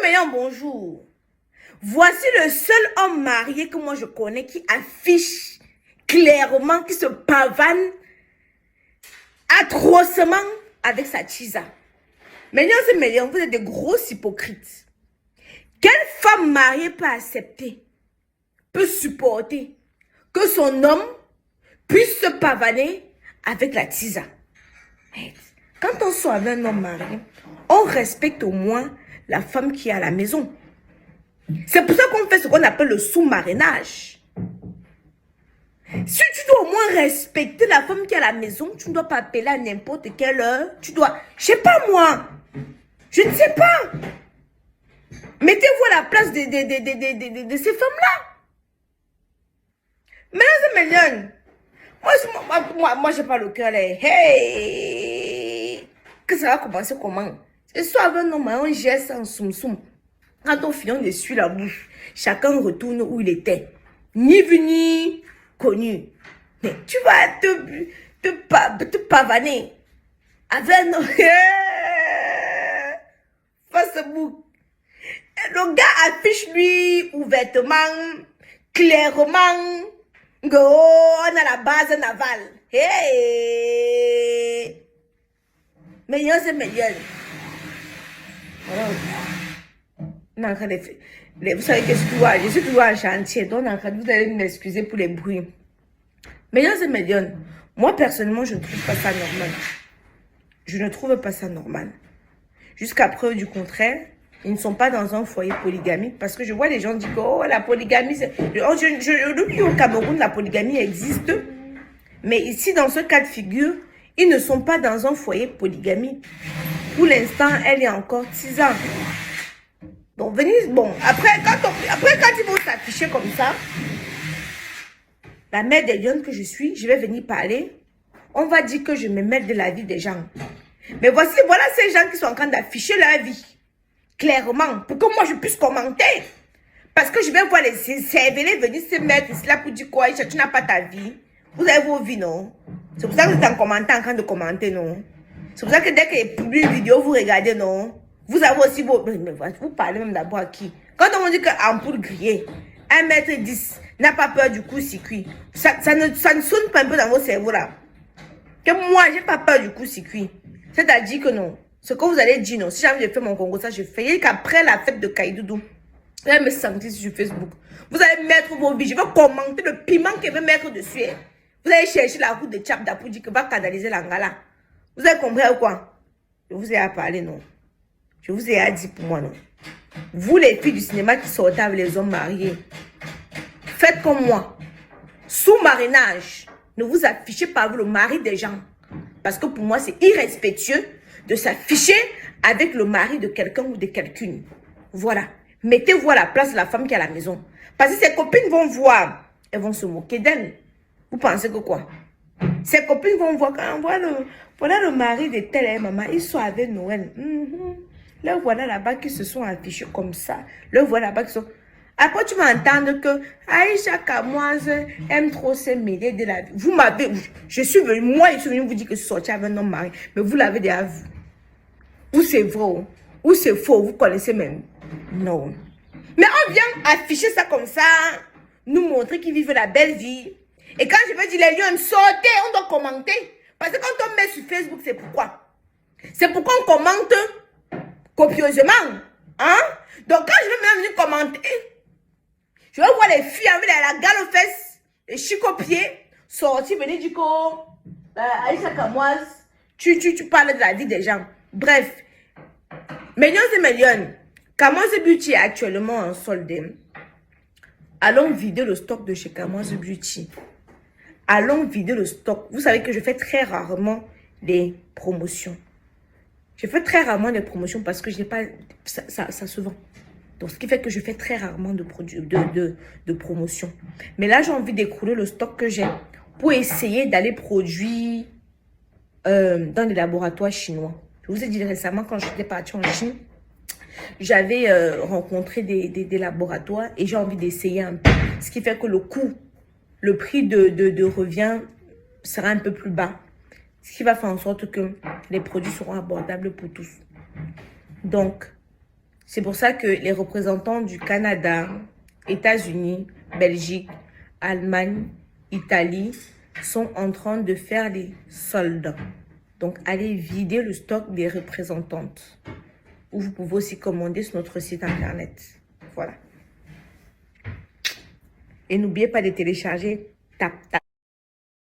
Meillon, bonjour. Voici le seul homme marié que moi je connais qui affiche clairement, qui se pavane atrocement avec sa chisa. Meillon, vous êtes des gros hypocrites. Quelle femme mariée peut accepter, peut supporter que son homme puisse se pavaner avec la tisa? Quand on soit avec un homme marié, on respecte au moins la femme qui est à la maison. C'est pour ça qu'on fait ce qu'on appelle le sous-marinage. Si tu dois au moins respecter la femme qui est à la maison, tu ne dois pas appeler à n'importe quelle heure. Tu dois, je sais pas moi, je ne sais pas. Mettez-vous à la place de ces femmes-là. Mesdames et messieurs, moi j'ai pas le cœur là. Hey! Que ça va commencer comment? Ce soir avec un homme, on geste en soum-soum. Quand on finit, on essuie la bouche. Chacun retourne où il était. Ni vu ni connu. Mais tu vas te pavaner avec un homme. Facebook. Le gars affiche lui ouvertement, clairement, que on a la base navale. Hey! Meilleur, c'est meilleur. Vous savez qu'est-ce que je suis toujours en chantier, donc vous allez m'excuser pour les bruits. Meilleur, c'est meilleur. Moi, personnellement, je ne trouve pas ça normal. Je ne trouve pas ça normal. Jusqu'à preuve du contraire, ils ne sont pas dans un foyer polygamique parce que je vois les gens dire que oh, la polygamie, c'est... Depuis au Cameroun, la polygamie existe. Mais ici, dans ce cas de figure, ils ne sont pas dans un foyer polygamique. Pour l'instant, elle est encore 6 ans. Donc, venez, bon, après, quand ils vont s'afficher comme ça, la mère des jeunes que je suis, je vais venir parler. On va dire que je me mêle de la vie des gens. Mais voilà ces gens qui sont en train d'afficher leur vie. Clairement, pour que moi je puisse commenter. Parce que je vais voir les cervelés venir se mettre ici là pour dire quoi, tu n'as pas ta vie. Vous avez vos vies, non? C'est pour ça que vous êtes en train de commenter, non? C'est pour ça que dès qu'il y a une vidéo, vous regardez, non? Vous avez aussi vos... Mais vous parlez même d'abord à qui? Quand on dit qu'ampoule grillée, 1,10 m, n'a pas peur du coup-circuit. Ça ne sonne pas un peu dans vos cerveaux là. Que moi, j'ai pas peur du coup-circuit. C'est-à-dire que non. Ce que vous allez dire, non. Si jamais je fais mon concours, ça je fais. Et qu'après la fête de Kaïdoudou, vous allez me sentir sur Facebook. Vous allez mettre vos vies. Je vais commenter le piment que je vais mettre dessus. Vous allez chercher la route de Tchapda pour dire que va canaliser l'Angala. Vous avez compris ou quoi? Je vous ai à parler, non. Je vous ai à dire pour moi, non. Vous, les filles du cinéma qui sortez avec les hommes mariés, faites comme moi. Sous-marinage. Ne vous affichez pas avec le mari des gens. Parce que pour moi, c'est irrespectueux de s'afficher avec le mari de quelqu'un ou de quelqu'une. Voilà. Mettez-vous à la place de la femme qui est à la maison. Parce que ses copines vont voir. Elles vont se moquer d'elle. Vous pensez que quoi? Ses copines vont voir. Quand voilà le mari de telle maman. Ils sont avec Noël. Là, voilà là-bas qui se sont affichés comme ça. Là, voilà là-bas qui sont... Après, tu vas entendre que Aïcha Kamoise aime trop se mêler de la vie. Vous m'avez... Je suis venu... Moi, je suis venu vous dire que je suis sortie avec un homme marié. Mais vous l'avez déjà vu. Ou c'est vrai, ou c'est faux. Vous connaissez même. Non. Mais on vient afficher ça comme ça. Nous montrer qu'ils vivent la belle vie. Et quand je veux dire les lions, sortez, on doit commenter. Parce que quand on met sur Facebook, c'est pourquoi. C'est pourquoi on commente copieusement. Hein? Donc quand je vais même venir commenter... Je vais voir les filles avec la gale aux fesses, les chics aux pieds, sortir, venir dire que Aïcha Kamoise, tu parles de la vie des gens. Bref, millions et millions. Kamoise Beauty est actuellement en solde. Allons vider le stock de chez Kamoise Beauty. Allons vider le stock. Vous savez que je fais très rarement des promotions. Je fais très rarement des promotions parce que je n'ai pas... Ça se vend. Donc, ce qui fait que je fais très rarement de promotion. Mais là, j'ai envie d'écrouler le stock que j'ai pour essayer d'aller produire dans des laboratoires chinois. Je vous ai dit récemment, quand j'étais partie en Chine, j'avais rencontré des laboratoires et j'ai envie d'essayer un peu. Ce qui fait que le prix de revient sera un peu plus bas. Ce qui va faire en sorte que les produits seront abordables pour tous. Donc, C'est pour ça que les représentants du Canada, États-Unis, Belgique, Allemagne, Italie sont en train de faire les soldes. Donc, allez vider le stock des représentantes. Ou vous pouvez aussi commander sur notre site internet. Voilà. Et n'oubliez pas de télécharger Tap Tap.